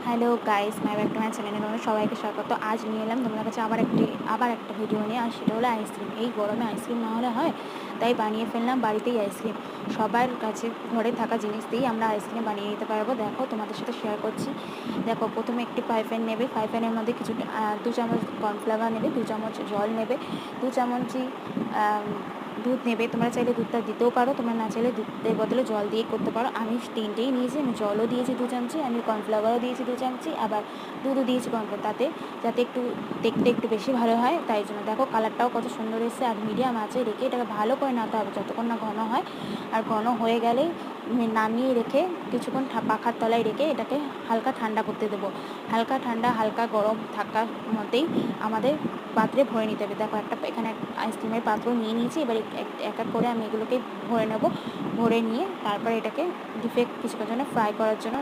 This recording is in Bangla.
Hello guys, my back to my চ্যানেলে তোমাদের সবাইকে স্বাগত। আজ নিয়ে এলাম তোমাদের কাছে আবার একটা ভিডিও নিয়ে, আর সেটা হলো আইসক্রিম। এই গরমে আইসক্রিম না হলে হয়, তাই বানিয়ে ফেললাম বাড়িতেই আইসক্রিম। সবার কাছে ঘরে থাকা জিনিস দিয়েই আমরা আইসক্রিম বানিয়ে নিতে পারবো। দেখো, তোমাদের সাথে শেয়ার করছি। দেখো, প্রথমে একটি ফ্রাই প্যান নেবে। ফ্রাই প্যানের মধ্যে কিছু 2 চামচ কর্নফ্লাওয়ার নেবে, 2 চামচ জল নেবে, 2 চামচই দুধ নেবে। তোমরা চাইলে দুধটা দিতেও পারো, তোমরা না চাইলে দুধের বদলে জল দিয়ে করতে পারো। আমি তিনটেই নিয়েছি, আমি জলও দিয়েছি 2 চামচি, আমি কর্নফ্লাওয়ারও দিয়েছি 2 চামচি, আবার দুধও দিয়েছি কর্নফ্লাওয়ার, তাতে যাতে একটু দেখতে একটু বেশি ভালো হয়, তাই জন্য। দেখো, কালারটাও কত সুন্দর এসেছে। আর মিডিয়াম আঁচে রেখে এটাকে ভালো করে নাড়তে হবে যতক্ষণ না ঘন হয়। আর ঘন হয়ে গেলেই নামিয়ে রেখে কিছুক্ষণ পাখার তলায় রেখে এটাকে হালকা ঠান্ডা করতে দেবো। হালকা গরম থাকার মধ্যেই আমাদের পাত্রে ভরে নিতে হবে। দেখো, এখানে আইসক্রিমের পাত্র নিয়ে নিয়েছি। এবার এক এক করে আমি এগুলোকে ভরে নেব। ভরে নিয়ে তারপর এটাকে ডিপে কিছুক্ষণ জন্য ফ্রাই করার জন্য